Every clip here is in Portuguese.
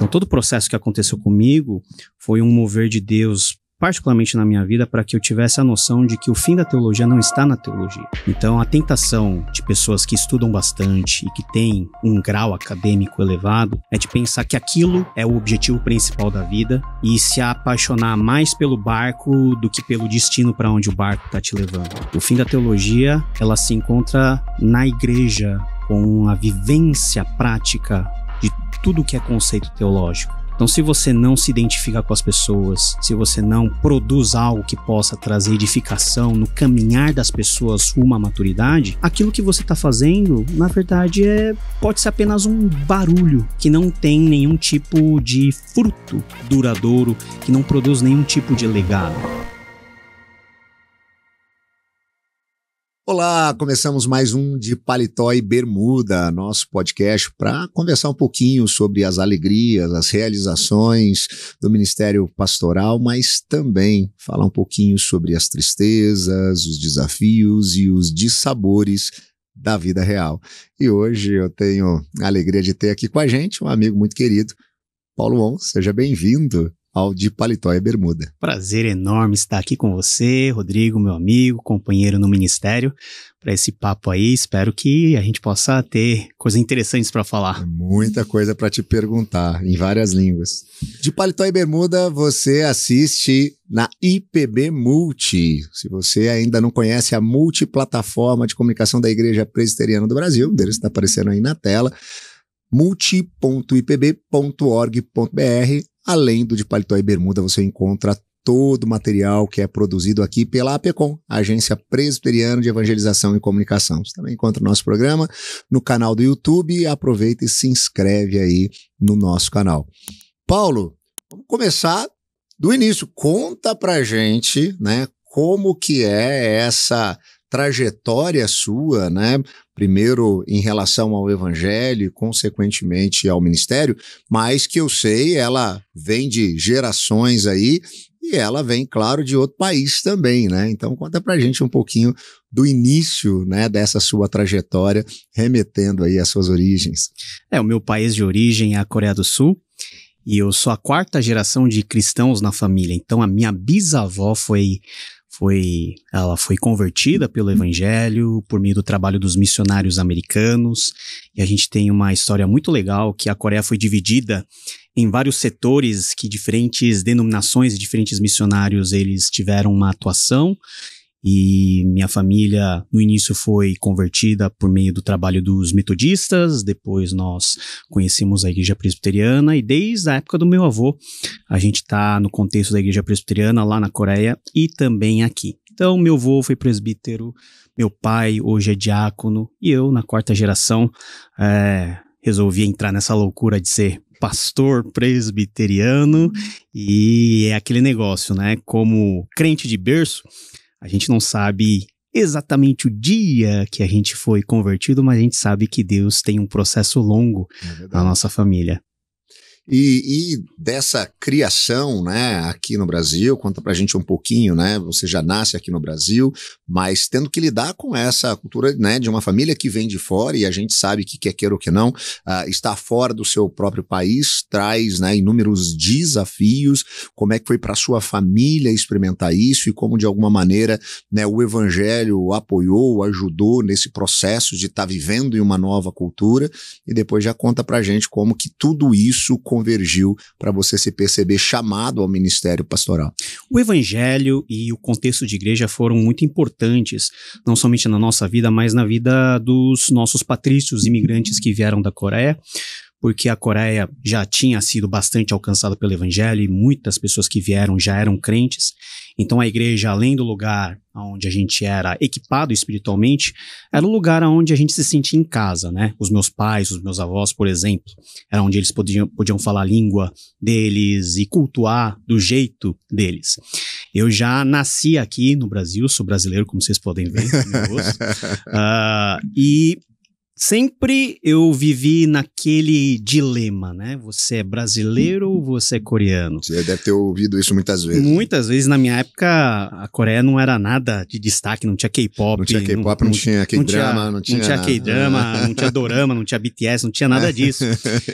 Então todo o processo que aconteceu comigo foi um mover de Deus, particularmente na minha vida, para que eu tivesse a noção de que o fim da teologia não está na teologia. Então a tentação de pessoas que estudam bastante e que têm um grau acadêmico elevado é de pensar que aquilo é o objetivo principal da vida e se apaixonar mais pelo barco do que pelo destino para onde o barco está te levando. O fim da teologia, ela se encontra na igreja com a vivência prática de tudo que é conceito teológico. Então, se você não se identifica com as pessoas, se você não produz algo que possa trazer edificação no caminhar das pessoas rumo à maturidade, aquilo que você está fazendo, na verdade, pode ser apenas um barulho que não tem nenhum tipo de fruto duradouro, que não produz nenhum tipo de legado. Olá, começamos mais um de Paletó e Bermuda, nosso podcast para conversar um pouquinho sobre as alegrias, as realizações do Ministério Pastoral, mas também falar um pouquinho sobre as tristezas, os desafios e os dissabores da vida real. E hoje eu tenho a alegria de ter aqui com a gente um amigo muito querido, Paulo On. Seja bem-vindo ao de Paletó e Bermuda. Prazer enorme estar aqui com você, Rodrigo, meu amigo, companheiro no ministério, para esse papo aí. Espero que a gente possa ter coisas interessantes para falar. Muita coisa para te perguntar, em várias línguas. De Paletó e Bermuda, você assiste na IPB Multi. Se você ainda não conhece a multiplataforma de comunicação da Igreja Presbiteriana do Brasil, o endereço está aparecendo aí na tela, multi.ipb.org.br. Além do de Paletó e Bermuda, você encontra todo o material que é produzido aqui pela APECOM, Agência Presbiteriana de Evangelização e Comunicação. Você também encontra o nosso programa no canal do YouTube. Aproveita e se inscreve aí no nosso canal. Paulo, vamos começar do início. Conta pra gente, né, como que é essa trajetória sua, né? Primeiro em relação ao evangelho e consequentemente ao ministério, mas que eu sei, ela vem de gerações aí e ela vem, claro, de outro país também, né? Então conta pra gente um pouquinho do início, né, dessa sua trajetória, remetendo aí às suas origens. O meu país de origem é a Coreia do Sul e eu sou a quarta geração de cristãos na família. Então a minha bisavó ela foi convertida pelo evangelho por meio do trabalho dos missionários americanos, e a gente tem uma história muito legal que a Coreia foi dividida em vários setores que diferentes denominações e diferentes missionários eles tiveram uma atuação. E minha família, no início, foi convertida por meio do trabalho dos metodistas, depois nós conhecemos a igreja presbiteriana, e desde a época do meu avô, a gente está no contexto da igreja presbiteriana lá na Coreia e também aqui. Então, meu avô foi presbítero, meu pai hoje é diácono, e eu, na quarta geração, resolvi entrar nessa loucura de ser pastor presbiteriano, e é aquele negócio, né? Como crente de berço, a gente não sabe exatamente o dia que a gente foi convertido, mas a gente sabe que Deus tem um processo longo na nossa família. E dessa criação, né, aqui no Brasil, conta pra gente um pouquinho, né, você já nasce aqui no Brasil, mas tendo que lidar com essa cultura, né, de uma família que vem de fora, e a gente sabe que quer queira ou que não, está fora do seu próprio país, traz, né, inúmeros desafios. Como é que foi para sua família experimentar isso e como de alguma maneira, né, o evangelho apoiou, ajudou nesse processo de estar vivendo em uma nova cultura, e depois já conta pra gente como que tudo isso convergiu para você se perceber chamado ao ministério pastoral. O evangelho e o contexto de igreja foram muito importantes, não somente na nossa vida, mas na vida dos nossos patrícios imigrantes que vieram da Coreia, porque a Coreia já tinha sido bastante alcançada pelo evangelho e muitas pessoas que vieram já eram crentes. Então a igreja, além do lugar onde a gente era equipado espiritualmente, era um lugar onde a gente se sentia em casa, né? Os meus pais, os meus avós, por exemplo, era onde eles podiam falar a língua deles e cultuar do jeito deles. Eu já nasci aqui no Brasil, sou brasileiro, como vocês podem ver no meu rosto, e Sempre eu vivi naquele dilema, né? Você é brasileiro ou você é coreano? Você deve ter ouvido isso muitas vezes. Muitas vezes, na minha época, a Coreia não era nada de destaque, não tinha K-pop. Não tinha K-pop, não tinha K-drama, não tinha K-drama, não tinha dorama, não tinha BTS, não tinha nada disso.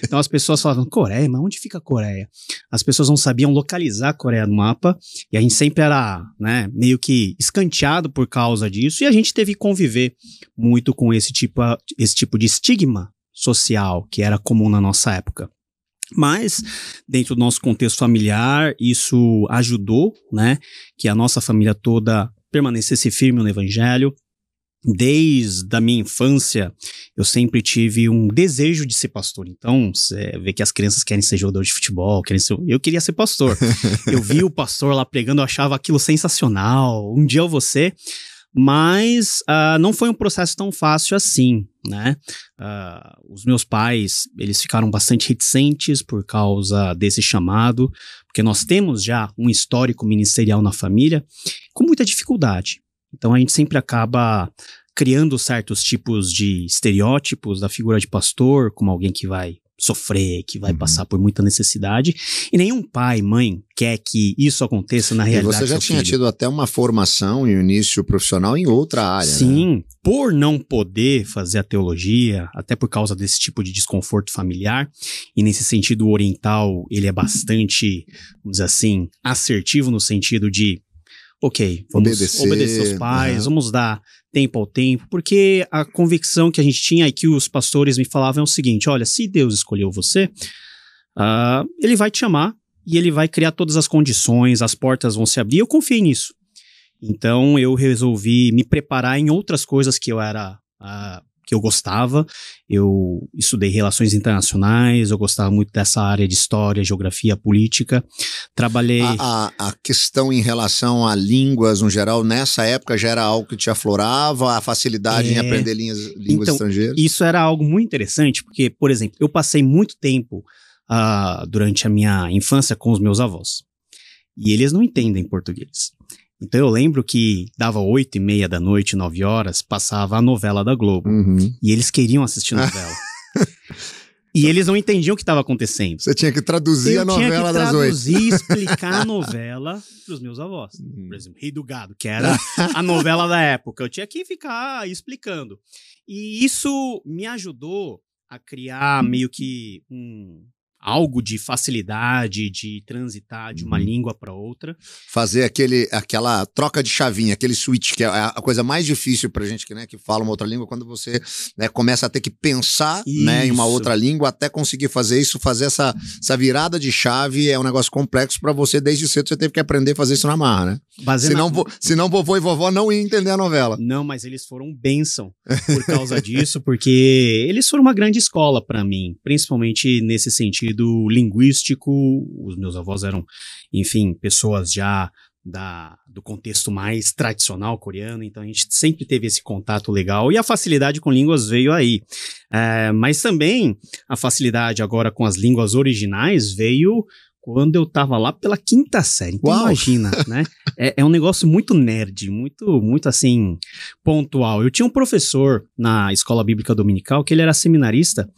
Então as pessoas falavam, Coreia, mas onde fica a Coreia? As pessoas não sabiam localizar a Coreia no mapa, e a gente sempre era, né, meio que escanteado por causa disso, e a gente teve que conviver muito com esse tipo de estigma social que era comum na nossa época. Mas, dentro do nosso contexto familiar, isso ajudou, né, que a nossa família toda permanecesse firme no evangelho. Desde a minha infância, eu sempre tive um desejo de ser pastor. Então, você vê que as crianças querem ser jogador de futebol, eu queria ser pastor. Eu vi o pastor lá pregando, eu achava aquilo sensacional. Um dia eu vou ser. Mas não foi um processo tão fácil assim, né? Os meus pais, eles ficaram bastante reticentes por causa desse chamado, porque nós temos já um histórico ministerial na família com muita dificuldade. Então a gente sempre acaba criando certos tipos de estereótipos da figura de pastor, como alguém que vai sofrer, que vai passar por muita necessidade, e nenhum pai, mãe quer que isso aconteça na realidade. E você já tinha tido até uma formação e um início profissional em outra área, Sim, né? Por não poder fazer a teologia, até por causa desse tipo de desconforto familiar, e nesse sentido o oriental, ele é bastante, vamos dizer assim, assertivo no sentido de ok, vamos obedecer os pais, vamos dar tempo ao tempo, porque a convicção que a gente tinha e que os pastores me falavam é o seguinte, olha, se Deus escolheu você, ele vai te chamar e ele vai criar todas as condições, as portas vão se abrir, eu confiei nisso. Então eu resolvi me preparar em outras coisas que eu gostava. Eu estudei relações internacionais, eu gostava muito dessa área de história, geografia, política. Trabalhei... A questão em relação a línguas, no geral, nessa época já era algo que te aflorava, a facilidade em aprender línguas estrangeiras? Isso era algo muito interessante, porque, por exemplo, eu passei muito tempo durante a minha infância com os meus avós. E eles não entendem português. Então eu lembro que dava 8:30 da noite, 9 horas, passava a novela da Globo. E eles queriam assistir a novela. E eles não entendiam o que estava acontecendo. Você tinha que traduzir a novela das 8. Eu tinha que traduzir e explicar a novela para os meus avós. Por exemplo, Rei do Gado, que era a novela da época. Eu tinha que ficar explicando. E isso me ajudou a criar meio que algo de facilidade, de transitar de uma língua para outra. Fazer aquela troca de chavinha, aquele switch, que é a coisa mais difícil pra gente que fala uma outra língua, quando você começa a ter que pensar em uma outra língua, até conseguir fazer isso, fazer essa virada de chave é um negócio complexo pra você, desde cedo você teve que aprender a fazer isso na marra, né? Senão vovô e vovó não iam entender a novela. Não, mas eles foram bênção por causa disso, porque eles foram uma grande escola pra mim, principalmente nesse sentido linguístico. Os meus avós eram, enfim, pessoas já do contexto mais tradicional coreano, então a gente sempre teve esse contato legal e a facilidade com línguas veio aí. Mas também a facilidade agora com as línguas originais veio quando eu tava lá pela 5ª série. Então imagina, né? É um negócio muito nerd, muito assim, pontual. Eu tinha um professor na escola bíblica dominical que ele era seminarista.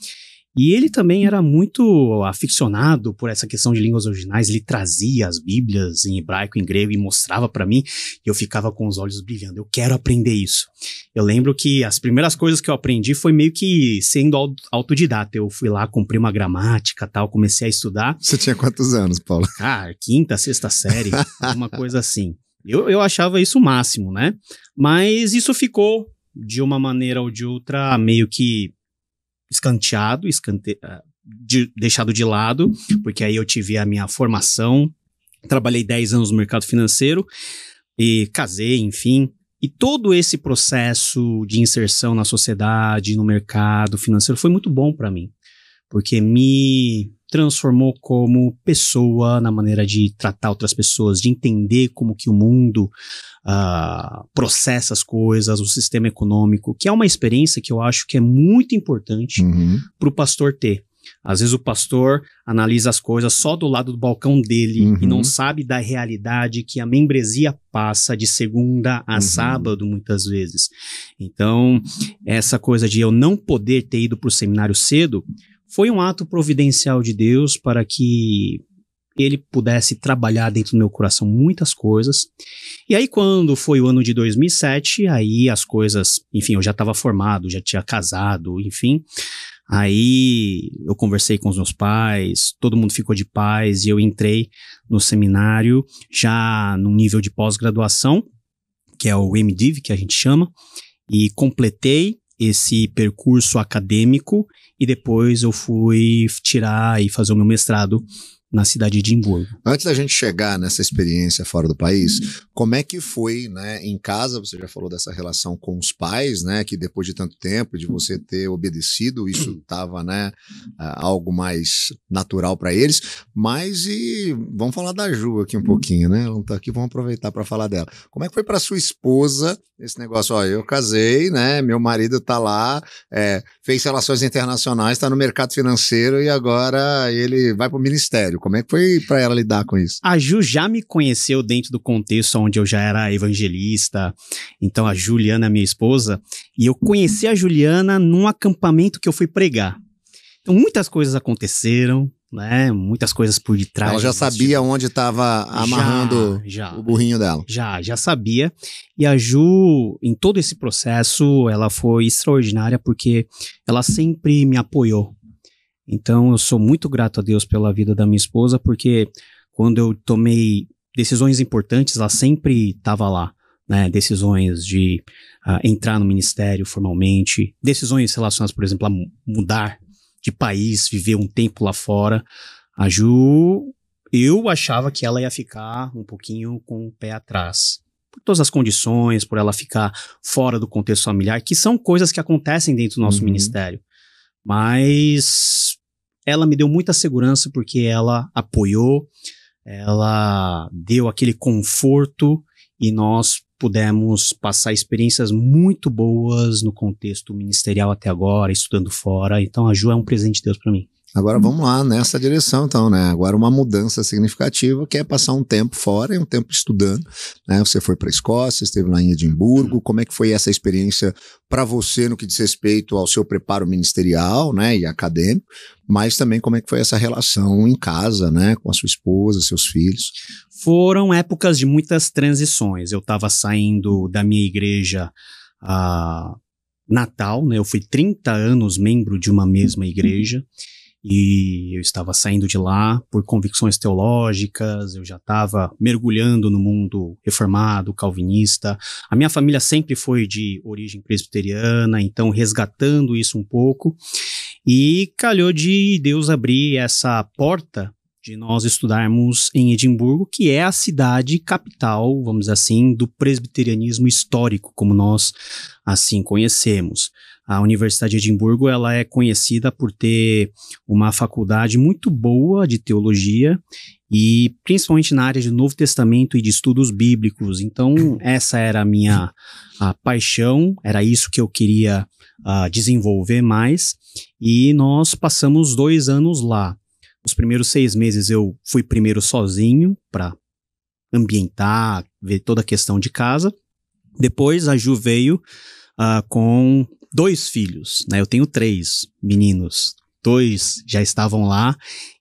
E ele também era muito aficionado por essa questão de línguas originais. Ele trazia as bíblias em hebraico, em grego e mostrava para mim. E eu ficava com os olhos brilhando. Eu quero aprender isso. Eu lembro que as primeiras coisas que eu aprendi foi meio que sendo autodidata. Eu fui lá, comprei uma gramática e tal, comecei a estudar. Você tinha quantos anos, Paulo? 5ª, 6ª série, uma coisa assim. Eu achava isso o máximo, né? Mas isso ficou, de uma maneira ou de outra, meio que escanteado, deixado de lado, porque aí eu tive a minha formação, trabalhei 10 anos no mercado financeiro e casei, enfim. E todo esse processo de inserção na sociedade, no mercado financeiro, foi muito bom para mim, porque me transformou como pessoa, na maneira de tratar outras pessoas, de entender como que o mundo processa as coisas, o sistema econômico, que é uma experiência que eu acho que é muito importante para o pastor ter. Às vezes o pastor analisa as coisas só do lado do balcão dele e não sabe da realidade que a membresia passa de segunda a sábado, muitas vezes. Então, essa coisa de eu não poder ter ido para o seminário cedo foi um ato providencial de Deus para que ele pudesse trabalhar dentro do meu coração muitas coisas. E aí, quando foi o ano de 2007, aí as coisas, enfim, eu já estava formado, já tinha casado, enfim. Aí eu conversei com os meus pais, todo mundo ficou de paz e eu entrei no seminário já no nível de pós-graduação, que é o MDiv, que a gente chama, e completei esse percurso acadêmico e depois eu fui tirar e fazer o meu mestrado na cidade de Edimburgo. Antes da gente chegar nessa experiência fora do país, como é que foi, né, em casa? Você já falou dessa relação com os pais, né, que depois de tanto tempo, de você ter obedecido, isso estava, né, algo mais natural para eles, mas vamos falar da Ju aqui um pouquinho, né, ela não tá aqui, vamos aproveitar para falar dela. Como é que foi para sua esposa esse negócio? Ó, eu casei, né, meu marido tá lá, fez relações internacionais, tá no mercado financeiro e agora ele vai pro ministério. Como é que foi para ela lidar com isso? A Ju já me conheceu dentro do contexto onde eu já era evangelista. Então a Juliana, minha esposa, e eu conheci a Juliana num acampamento que eu fui pregar. Então muitas coisas aconteceram, né? Muitas coisas por detrás. Ela já sabia onde estava amarrando o burrinho dela. Já sabia. E a Ju, em todo esse processo, ela foi extraordinária porque ela sempre me apoiou. Então eu sou muito grato a Deus pela vida da minha esposa, porque quando eu tomei decisões importantes, ela sempre estava lá, né? Decisões de entrar no ministério formalmente, decisões relacionadas, por exemplo, a mudar de país, viver um tempo lá fora. A Ju, eu achava que ela ia ficar um pouquinho com o pé atrás. Por todas as condições, por ela ficar fora do contexto familiar, que são coisas que acontecem dentro do nosso ministério. Mas ela me deu muita segurança porque ela apoiou, ela deu aquele conforto e nós pudemos passar experiências muito boas no contexto ministerial até agora, estudando fora. Então a Ju é um presente de Deus para mim. Agora vamos lá nessa direção, então, né? Agora uma mudança significativa que é passar um tempo fora e um tempo estudando, né? Você foi para a Escócia, esteve lá em Edimburgo. Como é que foi essa experiência para você no que diz respeito ao seu preparo ministerial, né, e acadêmico, mas também como é que foi essa relação em casa, né, com a sua esposa, seus filhos? Foram épocas de muitas transições. Eu estava saindo da minha igreja natal, né? Eu fui 30 anos membro de uma mesma igreja. E eu estava saindo de lá por convicções teológicas, eu já estava mergulhando no mundo reformado, calvinista. A minha família sempre foi de origem presbiteriana, então resgatando isso um pouco. E calhou de Deus abrir essa porta de nós estudarmos em Edimburgo, que é a cidade capital, vamos dizer assim, do presbiterianismo histórico, como nós assim conhecemos. A Universidade de Edimburgo, ela é conhecida por ter uma faculdade muito boa de teologia e principalmente na área de Novo Testamento e de estudos bíblicos. Então, essa era a minha paixão, era isso que eu queria desenvolver mais. E nós passamos 2 anos lá. Os primeiros 6 meses eu fui primeiro sozinho para ambientar, ver toda a questão de casa. Depois a Ju veio com 2 filhos, né? Eu tenho 3 meninos, 2 já estavam lá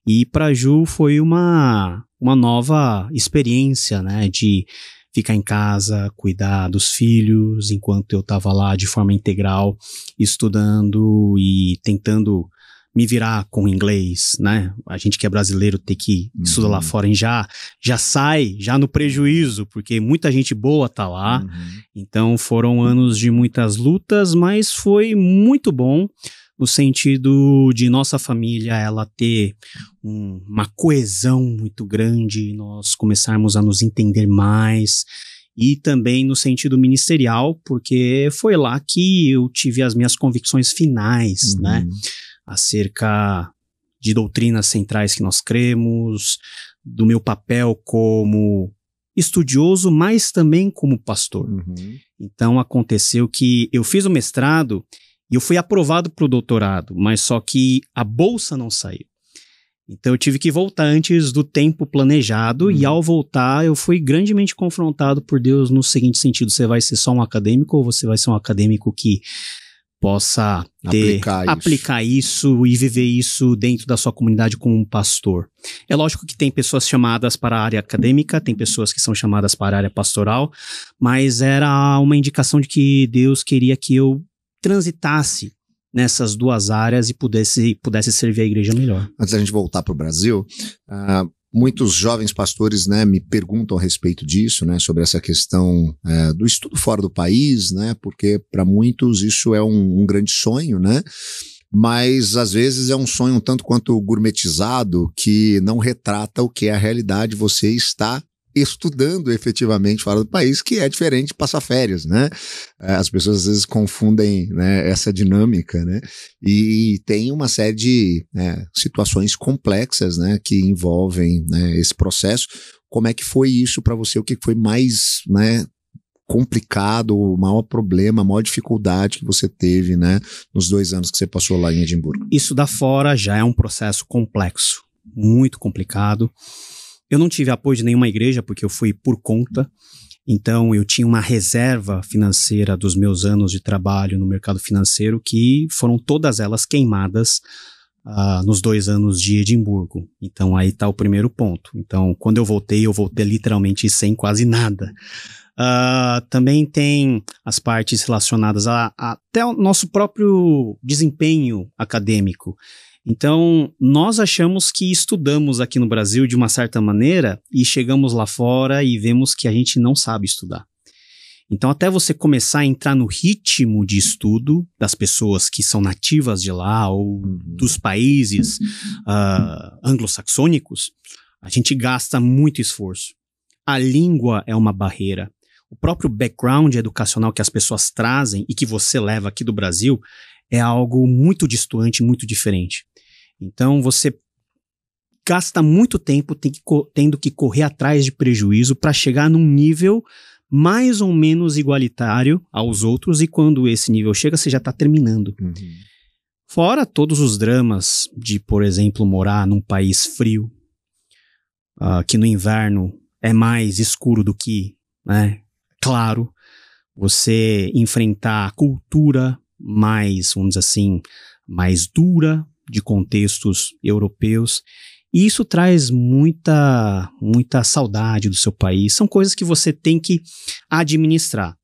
e para a Ju foi uma nova experiência, né? De ficar em casa, cuidar dos filhos, enquanto eu estava lá de forma integral, estudando e tentando me virar com inglês, né? A gente que é brasileiro tem que estudar lá fora, a gente já sai no prejuízo, porque muita gente boa tá lá. Então foram anos de muitas lutas, mas foi muito bom no sentido de nossa família ela ter uma coesão muito grande, nós começarmos a nos entender mais, e também no sentido ministerial, porque foi lá que eu tive as minhas convicções finais, né? Acerca de doutrinas centrais que nós cremos, do meu papel como estudioso, mas também como pastor. Então aconteceu que eu fiz o mestrado E eu fui aprovado para o doutorado, mas só que a bolsa não saiu. Então eu tive que voltar antes do tempo planejado e ao voltar eu fui grandemente confrontado por Deus no seguinte sentido: você vai ser só um acadêmico ou você vai ser um acadêmico que possa aplicar isso e viver isso dentro da sua comunidade como um pastor? É lógico que tem pessoas chamadas para a área acadêmica, tem pessoas que são chamadas para a área pastoral, mas era uma indicação de que Deus queria que eu transitasse nessas duas áreas e pudesse servir a igreja melhor. Antes da gente voltar para o Brasil, muitos jovens pastores, né, me perguntam a respeito disso, né, sobre essa questão do estudo fora do país, né, porque para muitos isso é um grande sonho, né, mas às vezes é um sonho um tanto quanto gourmetizado que não retrata o que é a realidade. Você está estudando efetivamente fora do país, que é diferente de passar férias, né? As pessoas às vezes confundem, né, essa dinâmica, né? E tem uma série de situações complexas, né, que envolvem, né, esse processo. Como é que foi isso para você? O que foi mais, né, complicado, o maior problema, a maior dificuldade que você teve, né, nos 2 anos que você passou lá em Edimburgo? Isso da fora já é um processo complexo, muito complicado. Eu não tive apoio de nenhuma igreja porque eu fui por conta, então eu tinha uma reserva financeira dos meus anos de trabalho no mercado financeiro que foram todas elas queimadas nos 2 anos de Edimburgo. Então aí está o primeiro ponto. Então quando eu voltei literalmente sem quase nada. Também tem as partes relacionadas até o nosso próprio desempenho acadêmico. Então, nós achamos que estudamos aqui no Brasil de uma certa maneira e chegamos lá fora e vemos que a gente não sabe estudar. Então, até você começar a entrar no ritmo de estudo das pessoas que são nativas de lá ou dos países anglo-saxônicos, a gente gasta muito esforço. A língua é uma barreira. O próprio background educacional que as pessoas trazem e que você leva aqui do Brasil é algo muito distante, muito diferente. Então você gasta muito tempo tendo que correr atrás de prejuízo para chegar num nível mais ou menos igualitário aos outros, e quando esse nível chega, você já está terminando. Fora todos os dramas de, por exemplo, morar num país frio, que no inverno é mais escuro do que, né, claro, você enfrentar a cultura mais, vamos dizer assim, mais dura de contextos europeus, e isso traz muita saudade do seu país. São coisas que você tem que administrar.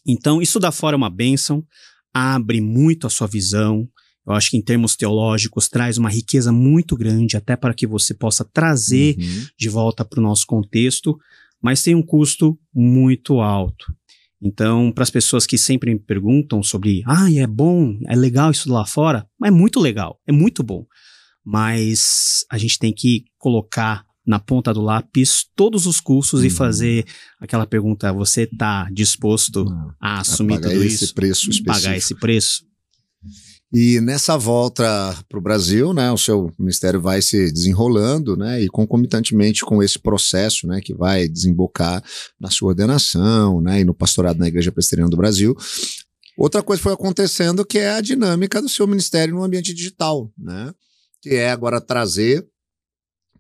Então, isso da fora é uma bênção, abre muito a sua visão. Eu acho que em termos teológicos traz uma riqueza muito grande, até para que você possa trazer de volta para o nosso contexto, mas tem um custo muito alto. Então, para as pessoas que sempre me perguntam sobre, é bom, é legal isso lá fora, é muito legal, é muito bom, mas a gente tem que colocar na ponta do lápis todos os custos e fazer aquela pergunta: você está disposto a assumir tudo isso? Pagar esse preço? E nessa volta para o Brasil, né, o seu ministério vai se desenrolando, né, e concomitantemente com esse processo, né, que vai desembocar na sua ordenação, né, e no pastorado na Igreja Presbiteriana do Brasil, outra coisa foi acontecendo, que é a dinâmica do seu ministério no ambiente digital, né, que é agora trazer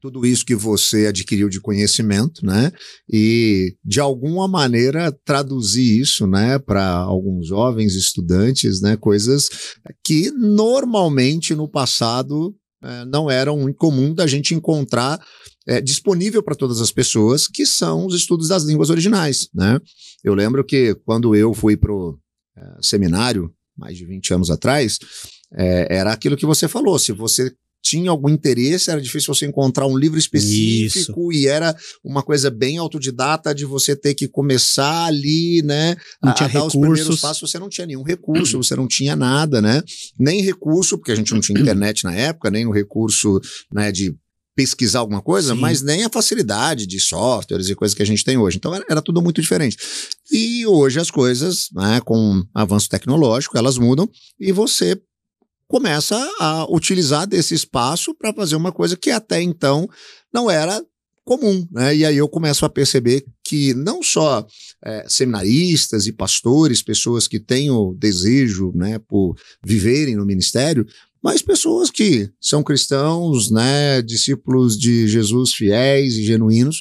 tudo isso que você adquiriu de conhecimento, né, e de alguma maneira traduzir isso, né, para alguns jovens estudantes, né, coisas que normalmente no passado não eram muito comum da gente encontrar disponível para todas as pessoas, que são os estudos das línguas originais, né. Eu lembro que quando eu fui pro seminário, mais de 20 anos atrás, era aquilo que você falou: se você tinha algum interesse, era difícil você encontrar um livro específico. Isso. E era uma coisa bem autodidata de você ter que começar ali, né, a dar os primeiros passos. Você não tinha nenhum recurso, você não tinha nada, né, nem recurso, porque a gente não tinha internet na época, nem o recurso, né, de pesquisar alguma coisa, mas nem a facilidade de softwares e coisas que a gente tem hoje. Então era tudo muito diferente. E hoje as coisas, né, com avanço tecnológico, elas mudam e você começa a utilizar desse espaço para fazer uma coisa que até então não era comum, né? E aí eu começo a perceber que não só seminaristas e pastores, pessoas que têm o desejo, né, por viverem no ministério, mas pessoas que são cristãos, né, discípulos de Jesus fiéis e genuínos,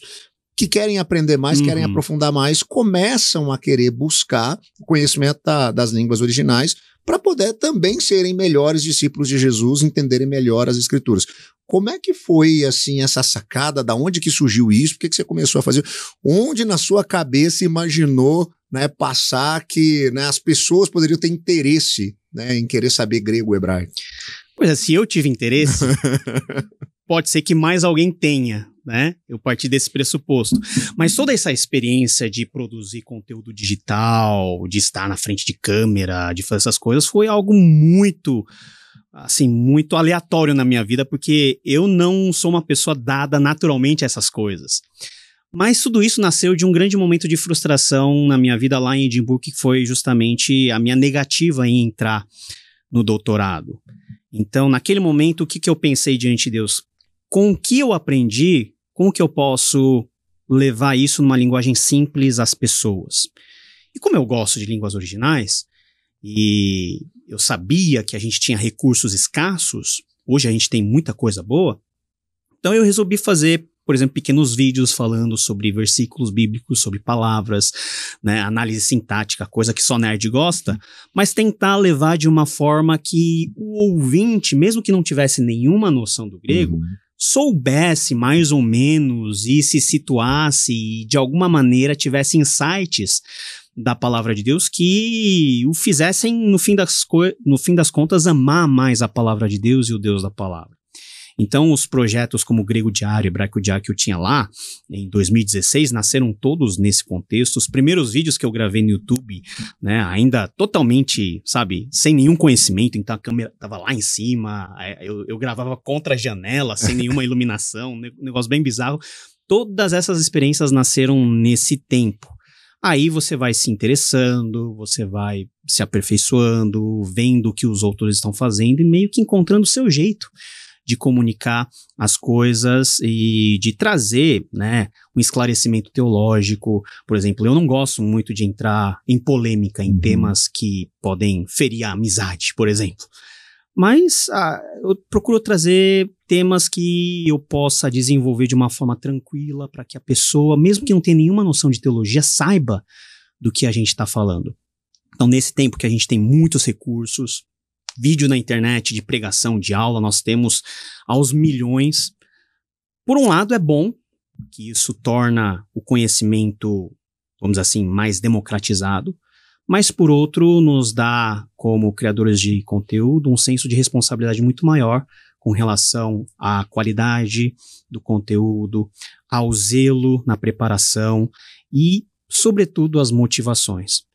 que querem aprender mais, querem aprofundar mais, começam a querer buscar o conhecimento das línguas originais para poder também serem melhores discípulos de Jesus, entenderem melhor as Escrituras. Como é que foi, assim, essa sacada? Da onde que surgiu isso? Por que você começou a fazer? Onde na sua cabeça imaginou, né, passar que, né, as pessoas poderiam ter interesse, né, em querer saber grego ou hebraico? Pois é, se eu tive interesse, pode ser que mais alguém tenha, né? Eu parti desse pressuposto. Mas toda essa experiência de produzir conteúdo digital, de estar na frente de câmera, de fazer essas coisas, foi algo muito, assim, muito aleatório na minha vida, porque eu não sou uma pessoa dada naturalmente a essas coisas. Mas tudo isso nasceu de um grande momento de frustração na minha vida lá em Edimburgo, que foi justamente a minha negativa em entrar no doutorado. Então, naquele momento, o que eu pensei diante de Deus? Com o que eu aprendi, como que eu posso levar isso numa linguagem simples às pessoas? E como eu gosto de línguas originais, e eu sabia que a gente tinha recursos escassos, hoje a gente tem muita coisa boa, então eu resolvi fazer, por exemplo, pequenos vídeos falando sobre versículos bíblicos, sobre palavras, né, análise sintática, coisa que só nerd gosta, mas tentar levar de uma forma que o ouvinte, mesmo que não tivesse nenhuma noção do grego, soubesse mais ou menos e se situasse e de alguma maneira tivesse insights da palavra de Deus que o fizessem, no fim das contas, amar mais a palavra de Deus e o Deus da palavra. Então, os projetos como Grego Diário, Hebraico Diário que eu tinha lá, em 2016, nasceram todos nesse contexto. Os primeiros vídeos que eu gravei no YouTube, né, ainda totalmente, sabe, sem nenhum conhecimento, então a câmera estava lá em cima, eu gravava contra a janela, sem nenhuma iluminação, um negócio bem bizarro. Todas essas experiências nasceram nesse tempo. Aí você vai se interessando, você vai se aperfeiçoando, vendo o que os outros estão fazendo e meio que encontrando o seu jeito de comunicar as coisas e de trazer, né, um esclarecimento teológico. Por exemplo, eu não gosto muito de entrar em polêmica em temas que podem ferir a amizade, por exemplo. Mas eu procuro trazer temas que eu possa desenvolver de uma forma tranquila para que a pessoa, mesmo que não tenha nenhuma noção de teologia, saiba do que a gente está falando. Então, nesse tempo que a gente tem muitos recursos, vídeo na internet de pregação, de aula, nós temos aos milhões. Por um lado, é bom que isso torna o conhecimento, vamos dizer assim, mais democratizado, mas por outro, nos dá, como criadores de conteúdo, um senso de responsabilidade muito maior com relação à qualidade do conteúdo, ao zelo na preparação e, sobretudo, às motivações.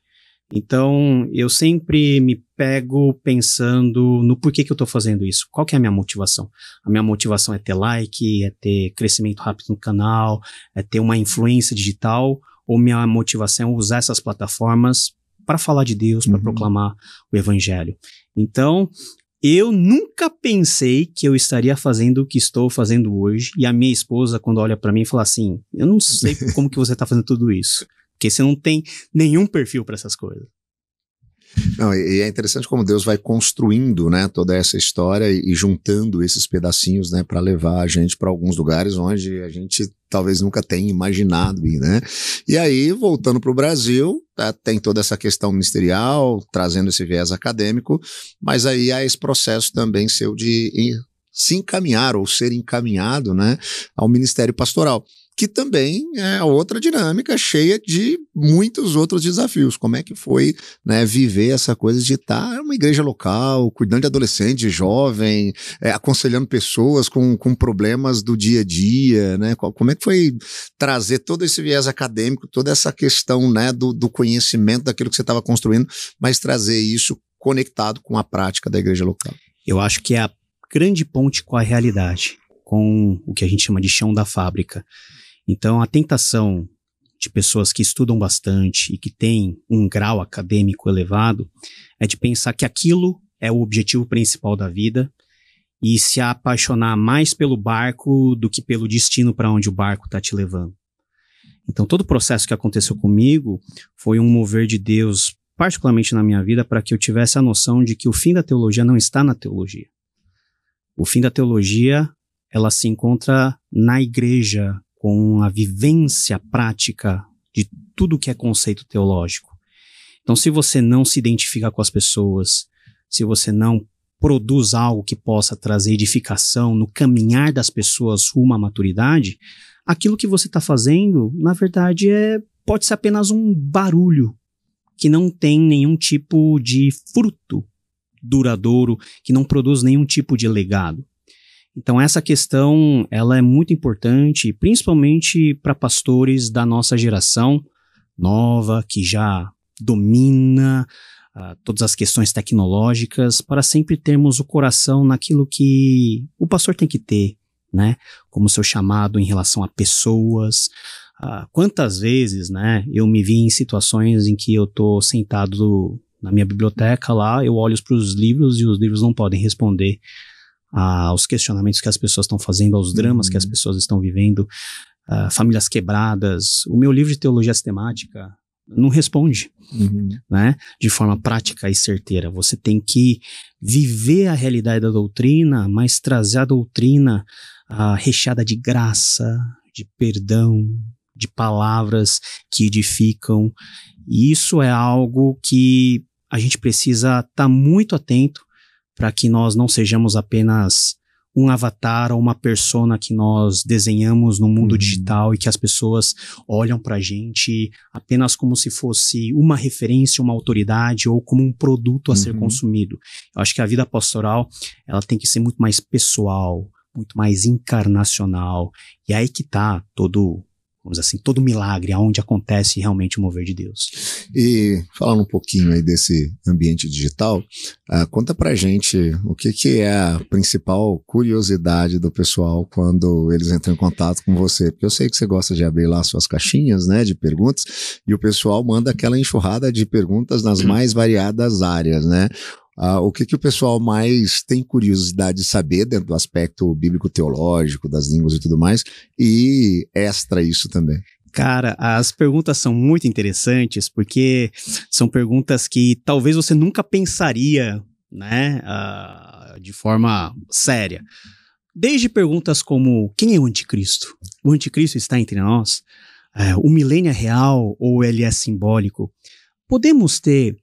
Então, eu sempre me pego pensando no porquê que eu estou fazendo isso. Qual que é a minha motivação? A minha motivação é ter like, é ter crescimento rápido no canal, é ter uma influência digital, ou minha motivação é usar essas plataformas para falar de Deus, para proclamar o Evangelho. Então, eu nunca pensei que eu estaria fazendo o que estou fazendo hoje, e a minha esposa, quando olha para mim, fala assim, eu não sei como que você está fazendo tudo isso. Porque você não tem nenhum perfil para essas coisas. Não, e é interessante como Deus vai construindo, né, toda essa história e juntando esses pedacinhos, né, para levar a gente para alguns lugares onde a gente talvez nunca tenha imaginado ir, né? E aí, voltando para o Brasil, tá, tem toda essa questão ministerial, trazendo esse viés acadêmico, mas aí há esse processo também seu de se encaminhar ou ser encaminhado, né, ao ministério pastoral, que também é outra dinâmica cheia de muitos outros desafios. Como é que foi, né, viver essa coisa de estar em uma igreja local, cuidando de adolescente, de jovem, aconselhando pessoas com problemas do dia a dia, né? Como é que foi trazer todo esse viés acadêmico, toda essa questão, né, do conhecimento daquilo que você estava construindo, mas trazer isso conectado com a prática da igreja local? Eu acho que é a grande ponte com a realidade, com o que a gente chama de chão da fábrica. Então, a tentação de pessoas que estudam bastante e que têm um grau acadêmico elevado é de pensar que aquilo é o objetivo principal da vida e se apaixonar mais pelo barco do que pelo destino para onde o barco está te levando. Então, todo o processo que aconteceu comigo foi um mover de Deus, particularmente na minha vida, para que eu tivesse a noção de que o fim da teologia não está na teologia. O fim da teologia, ela se encontra na igreja, com a vivência prática de tudo que é conceito teológico. Então, se você não se identifica com as pessoas, se você não produz algo que possa trazer edificação no caminhar das pessoas rumo à maturidade, aquilo que você está fazendo, na verdade, pode ser apenas um barulho que não tem nenhum tipo de fruto duradouro, que não produz nenhum tipo de legado. Então essa questão, ela é muito importante, principalmente para pastores da nossa geração nova, que já domina todas as questões tecnológicas, para sempre termos o coração naquilo que o pastor tem que ter, né? Como seu chamado em relação a pessoas. Quantas vezes, né, eu me vi em situações em que eu tô sentado na minha biblioteca lá, eu olho para os livros e os livros não podem responder aos questionamentos que as pessoas estão fazendo, aos dramas que as pessoas estão vivendo, famílias quebradas. O meu livro de teologia sistemática não responde, né, de forma prática e certeira. Você tem que viver a realidade da doutrina, mas trazer a doutrina recheada de graça, de perdão, de palavras que edificam. E isso é algo que a gente precisa estar muito atento para que nós não sejamos apenas um avatar ou uma persona que nós desenhamos no mundo digital e que as pessoas olham para a gente apenas como se fosse uma referência, uma autoridade ou como um produto a ser consumido. Eu acho que a vida pastoral, ela tem que ser muito mais pessoal, muito mais encarnacional, e aí que está todo, vamos dizer assim, todo milagre, aonde acontece realmente o mover de Deus. E falando um pouquinho aí desse ambiente digital, conta pra gente o que é a principal curiosidade do pessoal quando eles entram em contato com você, porque eu sei que você gosta de abrir lá suas caixinhas, né, de perguntas, e o pessoal manda aquela enxurrada de perguntas nas mais variadas áreas, né? O que o pessoal mais tem curiosidade de saber dentro do aspecto bíblico-teológico, das línguas e tudo mais, e extra isso também? Cara, as perguntas são muito interessantes, porque são perguntas que talvez você nunca pensaria, né, de forma séria. Desde perguntas como, quem é o anticristo? O anticristo está entre nós? O milênio é real ou ele é simbólico? Podemos ter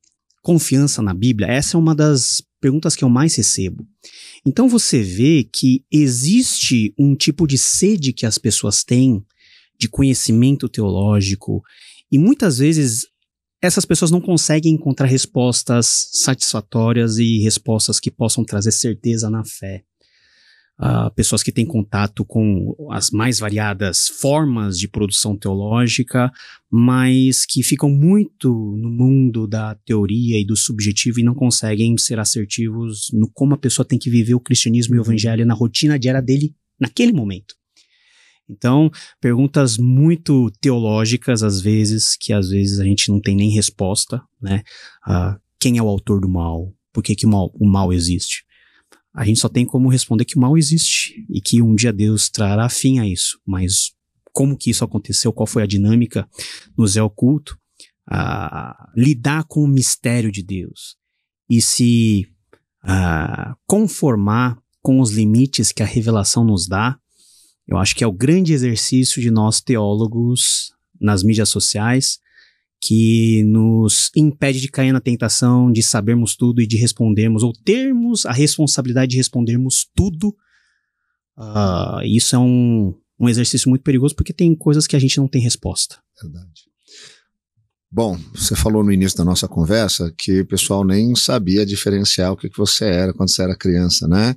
confiança na Bíblia? Essa é uma das perguntas que eu mais recebo. Então você vê que existe um tipo de sede que as pessoas têm de conhecimento teológico, e muitas vezes essas pessoas não conseguem encontrar respostas satisfatórias e respostas que possam trazer certeza na fé. Pessoas que têm contato com as mais variadas formas de produção teológica, mas que ficam muito no mundo da teoria e do subjetivo e não conseguem ser assertivos no como a pessoa tem que viver o cristianismo e o evangelho na rotina diária dele naquele momento. Então, perguntas muito teológicas, às vezes a gente não tem nem resposta, né? Quem é o autor do mal? Por que o mal existe? A gente só tem como responder que o mal existe e que um dia Deus trará fim a isso. Mas como que isso aconteceu? Qual foi a dinâmica no Zé Oculto? Lidar com o mistério de Deus e se conformar com os limites que a revelação nos dá, eu acho que é o grande exercício de nós teólogos nas mídias sociais, que nos impede de cair na tentação de sabermos tudo e de respondermos, ou termos a responsabilidade de respondermos tudo. Isso é um exercício muito perigoso, porque tem coisas que a gente não tem resposta. Verdade. Bom, você falou no início da nossa conversa que o pessoal nem sabia diferenciar o que você era quando você era criança, né?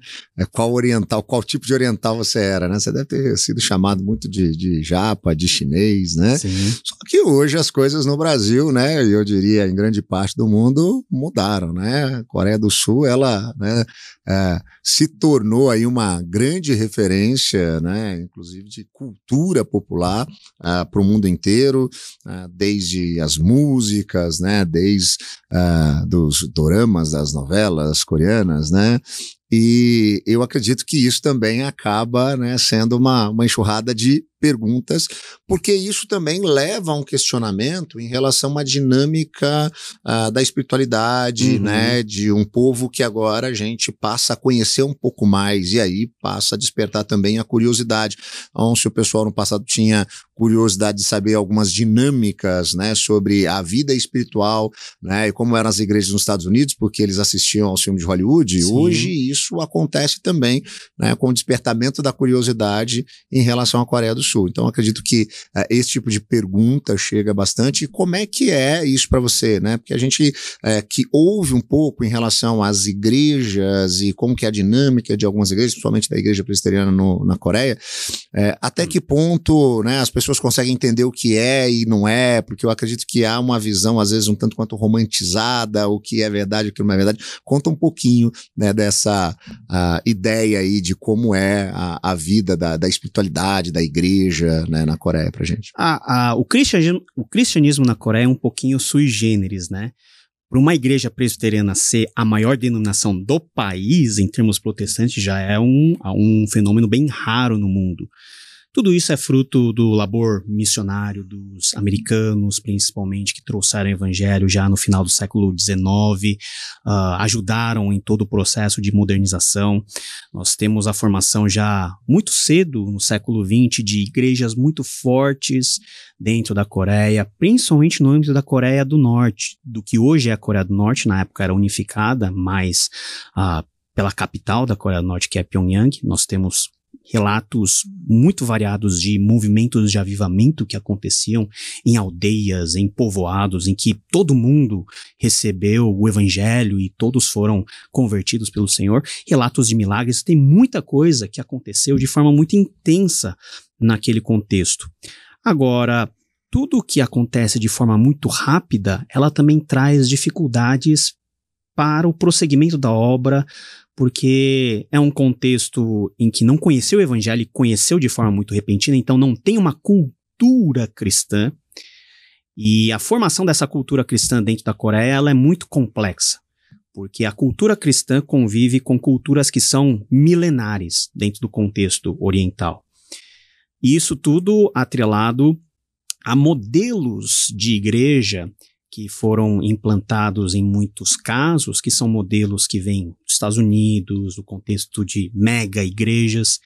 Qual tipo de oriental você era, né? Você deve ter sido chamado muito de japa, de chinês, né? Sim. Só que hoje as coisas no Brasil, né, e eu diria em grande parte do mundo, mudaram, né? A Coreia do Sul, ela, né, se tornou aí uma grande referência, né, inclusive de cultura popular para o mundo inteiro, desde as músicas, né, desde dos doramas, das novelas coreanas, né, E eu acredito que isso também acaba, né, sendo uma enxurrada de perguntas, porque isso também leva a um questionamento em relação à dinâmica da espiritualidade, né, de um povo que agora a gente passa a conhecer um pouco mais, e aí passa a despertar também a curiosidade. Então, se o pessoal no passado tinha curiosidade de saber algumas dinâmicas, né, sobre a vida espiritual, né, e como eram as igrejas nos Estados Unidos, porque eles assistiam aos filmes de Hollywood, sim, hoje isso acontece também, né, com o despertamento da curiosidade em relação à Coreia do Sul. Então, acredito que esse tipo de pergunta chega bastante. E como é que é isso para você, né? Porque a gente que ouve um pouco em relação às igrejas e como que é a dinâmica de algumas igrejas, principalmente da igreja presbiteriana na Coreia, até que ponto, né, as pessoas conseguem entender o que é e não é, porque eu acredito que há uma visão, às vezes, um tanto quanto romantizada, o que é verdade, o que não é verdade. Conta um pouquinho, né, dessa ideia aí de como é a vida da espiritualidade, da igreja, né, na Coreia pra gente. O cristianismo na Coreia é um pouquinho sui generis, né? Para uma igreja presbiteriana ser a maior denominação do país, em termos protestantes, já é um fenômeno bem raro no mundo. Tudo isso é fruto do labor missionário dos americanos, principalmente, que trouxeram o evangelho já no final do século XIX, ajudaram em todo o processo de modernização. Nós temos a formação já muito cedo, no século XX, de igrejas muito fortes dentro da Coreia, principalmente no âmbito da Coreia do Norte, do que hoje é a Coreia do Norte, na época era unificada, mas pela capital da Coreia do Norte, que é Pyongyang. Nós temos relatos muito variados de movimentos de avivamento que aconteciam em aldeias, em povoados, em que todo mundo recebeu o evangelho e todos foram convertidos pelo Senhor. Relatos de milagres, tem muita coisa que aconteceu de forma muito intensa naquele contexto. Agora, tudo que acontece de forma muito rápida, ela também traz dificuldades para o prosseguimento da obra, porque é um contexto em que não conheceu o evangelho e conheceu de forma muito repentina, então não tem uma cultura cristã, e a formação dessa cultura cristã dentro da Coreia ela é muito complexa, porque a cultura cristã convive com culturas que são milenares dentro do contexto oriental. E isso tudo atrelado a modelos de igreja que foram implantados em muitos casos, que são modelos que vêm dos Estados Unidos, do contexto de mega igrejas,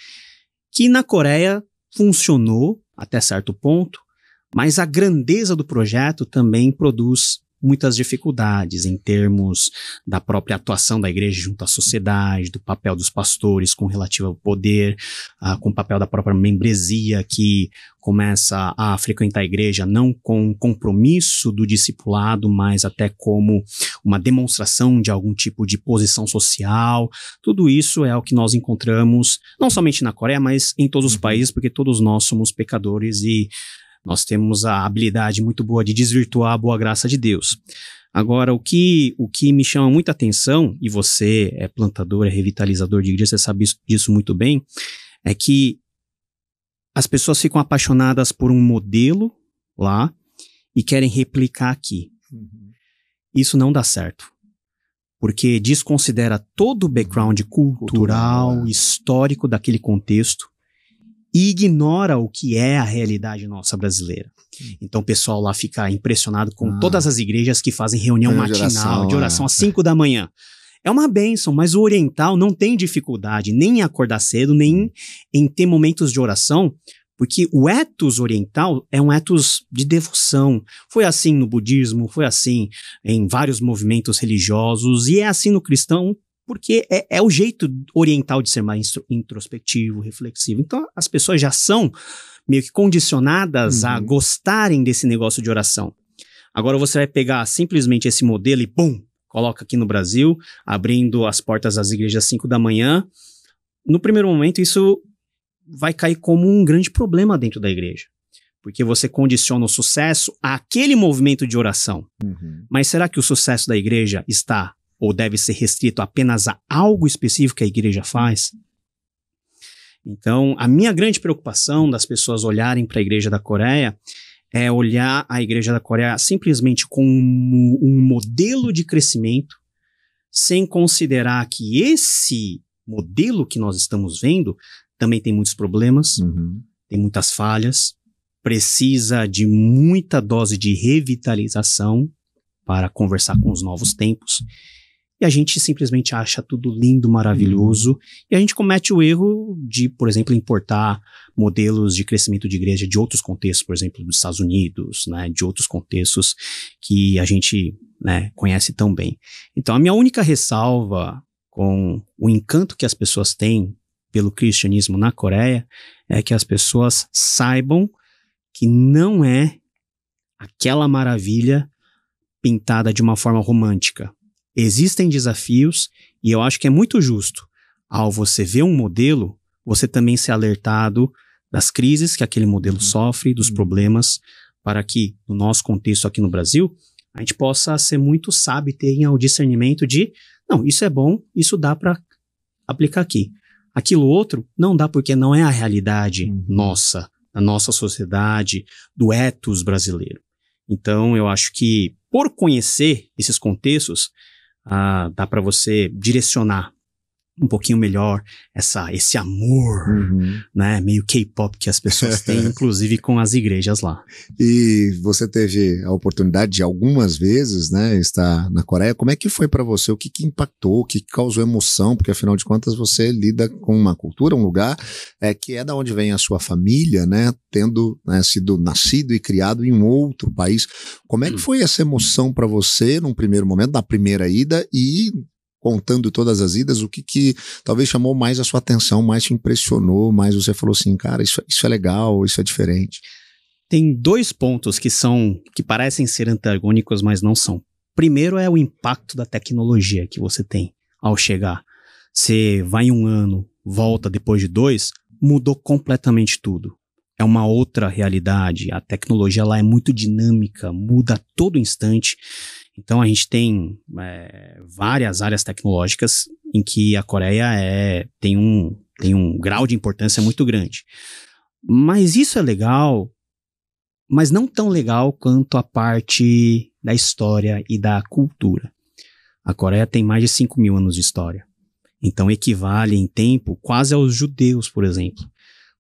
que na Coreia funcionou até certo ponto, mas a grandeza do projeto também produz muitas dificuldades em termos da própria atuação da igreja junto à sociedade, do papel dos pastores com relativo ao poder, com o papel da própria membresia que começa a frequentar a igreja não com compromisso do discipulado, mas até como uma demonstração de algum tipo de posição social. Tudo isso é o que nós encontramos não somente na Coreia, mas em todos os países, porque todos nós somos pecadores e nós temos a habilidade muito boa de desvirtuar a boa graça de Deus. Agora, o que me chama muita atenção, e você é plantador, é revitalizador de igreja, você sabe disso muito bem, é que as pessoas ficam apaixonadas por um modelo lá e querem replicar aqui. Isso não dá certo, porque desconsidera todo o background cultural, histórico daquele contexto, e ignora o que é a realidade nossa brasileira. Então o pessoal lá fica impressionado com todas as igrejas que fazem reunião matinal, de oração às 5 da manhã. É uma bênção, mas o oriental não tem dificuldade nem em acordar cedo, nem em ter momentos de oração, porque o ethos oriental é um ethos de devoção. Foi assim no budismo, foi assim em vários movimentos religiosos, e é assim no cristão, porque é o jeito oriental de ser mais introspectivo, reflexivo. Então, as pessoas já são meio que condicionadas a gostarem desse negócio de oração. Agora você vai pegar simplesmente esse modelo e, pum, coloca aqui no Brasil, abrindo as portas das igrejas às 5 da manhã. No primeiro momento, isso vai cair como um grande problema dentro da igreja, porque você condiciona o sucesso àquele movimento de oração. Mas será que o sucesso da igreja está ou deve ser restrito apenas a algo específico que a igreja faz? Então, a minha grande preocupação das pessoas olharem para a igreja da Coreia é olhar a igreja da Coreia simplesmente como um modelo de crescimento, sem considerar que esse modelo que nós estamos vendo também tem muitos problemas, tem muitas falhas, precisa de muita dose de revitalização para conversar com os novos tempos. E a gente simplesmente acha tudo lindo, maravilhoso, e a gente comete o erro de, por exemplo, importar modelos de crescimento de igreja de outros contextos, por exemplo, dos Estados Unidos, né, de outros contextos que a gente, né, conhece tão bem. Então, a minha única ressalva com o encanto que as pessoas têm pelo cristianismo na Coreia é que as pessoas saibam que não é aquela maravilha pintada de uma forma romântica. Existem desafios e eu acho que é muito justo, ao você ver um modelo, você também ser alertado das crises que aquele modelo sofre, dos problemas, para que, no nosso contexto aqui no Brasil, a gente possa ser muito sábio e ter o discernimento de, não, isso é bom, isso dá para aplicar aqui. Aquilo outro não dá porque não é a realidade nossa, da nossa sociedade, do ethos brasileiro. Então, eu acho que, por conhecer esses contextos, dá para você direcionar um pouquinho melhor esse amor, né, meio K-pop que as pessoas têm, inclusive com as igrejas lá. E você teve a oportunidade de algumas vezes, né, estar na Coreia. Como é que foi para você? O que impactou? O que causou emoção? Porque afinal de contas você lida com uma cultura, um lugar que é da onde vem a sua família, né, tendo, né, sido nascido e criado em um outro país. Como é que foi essa emoção para você num primeiro momento, na primeira ida, e contando todas as idas, o que talvez chamou mais a sua atenção, mais te impressionou, mais você falou assim, cara, isso é legal, isso é diferente? Tem dois pontos que parecem ser antagônicos, mas não são. Primeiro é o impacto da tecnologia que você tem ao chegar. Você vai em um ano, volta depois de 2, mudou completamente tudo. É uma outra realidade, a tecnologia lá é muito dinâmica, muda a todo instante. Então a gente tem várias áreas tecnológicas em que a Coreia tem um grau de importância muito grande. Mas isso é legal, mas não tão legal quanto a parte da história e da cultura. A Coreia tem mais de 5.000 anos de história. Então equivale em tempo quase aos judeus, por exemplo.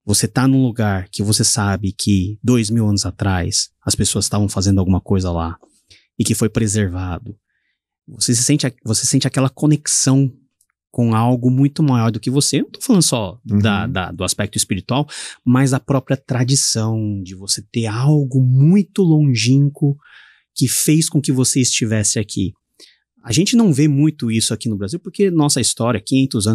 Você está num lugar que você sabe que 2.000 anos atrás as pessoas estavam fazendo alguma coisa lá e que foi preservado. Você sente aquela conexão com algo muito maior do que você. Eu não estou falando só do aspecto espiritual, mas a própria tradição de você ter algo muito longínquo que fez com que você estivesse aqui. A gente não vê muito isso aqui no Brasil porque nossa história, 500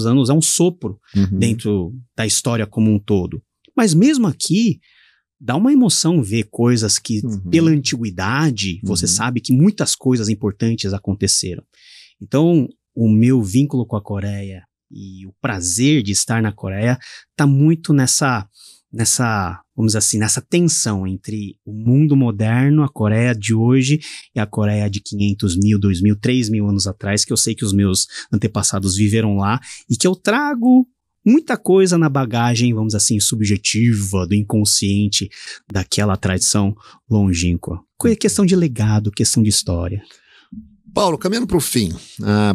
anos é um sopro dentro da história como um todo. Mas mesmo aqui, dá uma emoção ver coisas que, pela antiguidade, você sabe que muitas coisas importantes aconteceram. Então, o meu vínculo com a Coreia e o prazer de estar na Coreia está muito nessa, vamos dizer assim, nessa tensão entre o mundo moderno, a Coreia de hoje e a Coreia de 500.000, 2.000, 3.000 anos atrás, que eu sei que os meus antepassados viveram lá e que eu trago muita coisa na bagagem, vamos dizer assim, subjetiva, do inconsciente, daquela tradição longínqua. Questão de legado, questão de história. Paulo, caminhando para o fim,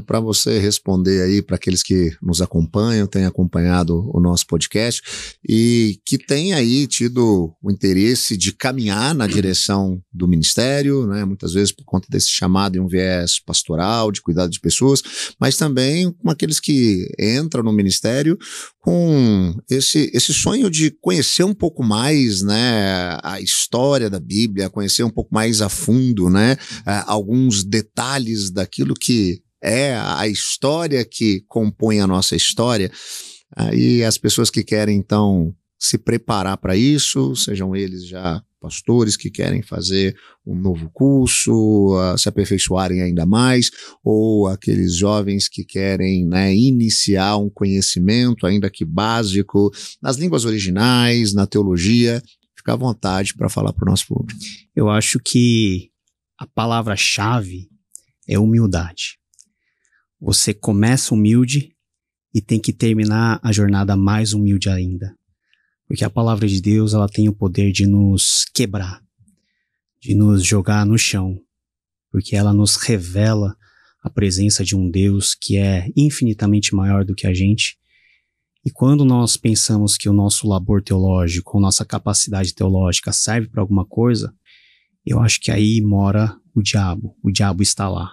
para você responder aí para aqueles que nos acompanham, têm acompanhado o nosso podcast e que têm aí tido o interesse de caminhar na direção do ministério, né, muitas vezes por conta desse chamado em um viés pastoral, de cuidado de pessoas, mas também com aqueles que entram no ministério com esse sonho de conhecer um pouco mais, né, a história da Bíblia, conhecer um pouco mais a fundo, né, alguns detalhes daquilo que é a história que compõe a nossa história. Aí as pessoas que querem, então, se preparar para isso, sejam eles já pastores que querem fazer um novo curso, se aperfeiçoarem ainda mais, ou aqueles jovens que querem, né, iniciar um conhecimento, ainda que básico, nas línguas originais, na teologia, fica à vontade para falar para o nosso público. Eu acho que a palavra-chave é humildade. Você começa humilde e tem que terminar a jornada mais humilde ainda. Porque a palavra de Deus, ela tem o poder de nos quebrar, de nos jogar no chão, porque ela nos revela a presença de um Deus que é infinitamente maior do que a gente. E quando nós pensamos que o nosso labor teológico, nossa capacidade teológica serve para alguma coisa, eu acho que aí mora o diabo está lá.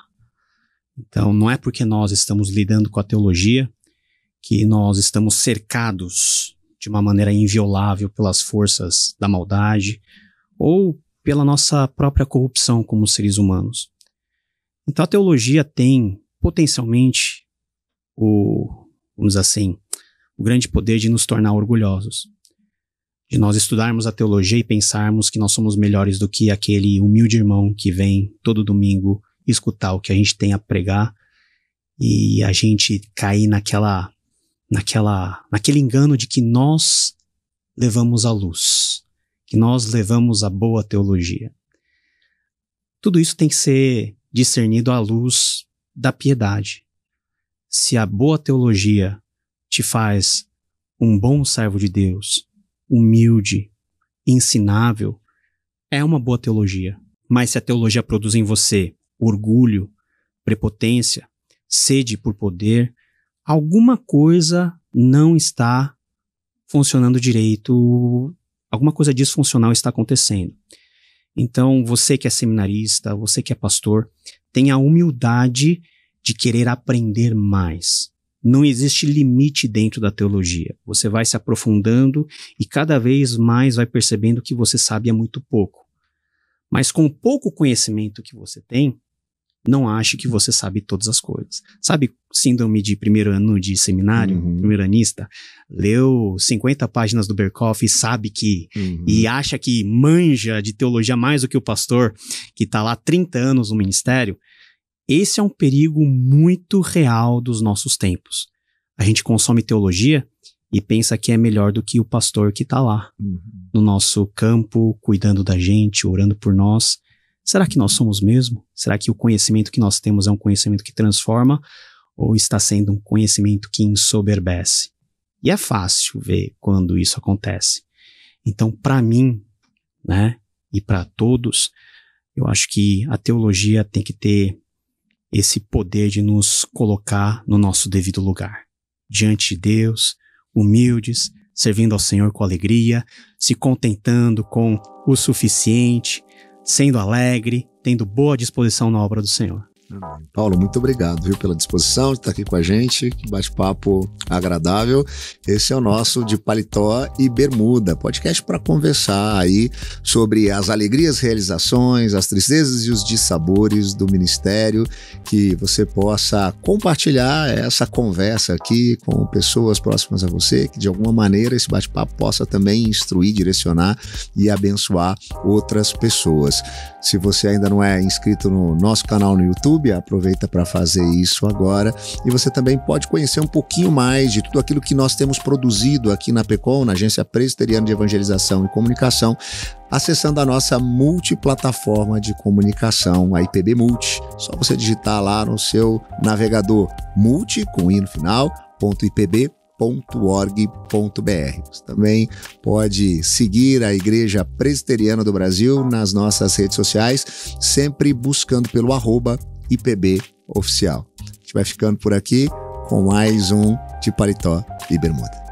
Então não é porque nós estamos lidando com a teologia que nós estamos cercados de uma maneira inviolável pelas forças da maldade ou pela nossa própria corrupção como seres humanos. Então a teologia tem potencialmente vamos dizer assim, o grande poder de nos tornar orgulhosos. De nós estudarmos a teologia e pensarmos que nós somos melhores do que aquele humilde irmão que vem todo domingo escutar o que a gente tem a pregar e a gente cair naquele engano de que nós levamos a luz, que nós levamos a boa teologia. Tudo isso tem que ser discernido à luz da piedade. Se a boa teologia te faz um bom servo de Deus, humilde, ensinável, é uma boa teologia. Mas se a teologia produz em você orgulho, prepotência, sede por poder, alguma coisa não está funcionando direito, alguma coisa disfuncional está acontecendo. Então, você que é seminarista, você que é pastor, tenha a humildade de querer aprender mais. Não existe limite dentro da teologia. Você vai se aprofundando e cada vez mais vai percebendo que você sabe muito pouco. Mas com o pouco conhecimento que você tem, não ache que você sabe todas as coisas. Sabe síndrome de primeiro ano de seminário, primeiro anista? Leu 50 páginas do Berkhoff e sabe que, e acha que manja de teologia mais do que o pastor que está lá há 30 anos no ministério. Esse é um perigo muito real dos nossos tempos. A gente consome teologia e pensa que é melhor do que o pastor que está lá, no nosso campo, cuidando da gente, orando por nós. Será que nós somos mesmo? Será que o conhecimento que nós temos é um conhecimento que transforma ou está sendo um conhecimento que ensoberbece? E é fácil ver quando isso acontece. Então, para mim, né, e para todos, eu acho que a teologia tem que ter esse poder de nos colocar no nosso devido lugar, diante de Deus, humildes, servindo ao Senhor com alegria, se contentando com o suficiente, sendo alegre, tendo boa disposição na obra do Senhor. Paulo, muito obrigado, viu, pela disposição de estar aqui com a gente, que bate-papo agradável. Esse é o nosso De Paletó e Bermuda, podcast para conversar aí sobre as alegrias, realizações, as tristezas e os dissabores do ministério, que você possa compartilhar essa conversa aqui com pessoas próximas a você, que de alguma maneira esse bate-papo possa também instruir, direcionar e abençoar outras pessoas. Se você ainda não é inscrito no nosso canal no YouTube, aproveita para fazer isso agora. E você também pode conhecer um pouquinho mais de tudo aquilo que nós temos produzido aqui na PECOM, na Agência Presbiteriana de Evangelização e Comunicação, acessando a nossa multiplataforma de comunicação, a IPB Multi. Só você digitar lá no seu navegador multi, com i no final, .ipb.org.br. Você também pode seguir a Igreja Presbiteriana do Brasil nas nossas redes sociais, sempre buscando pelo @IPB Oficial. A gente vai ficando por aqui com mais um De Paletó e Bermuda.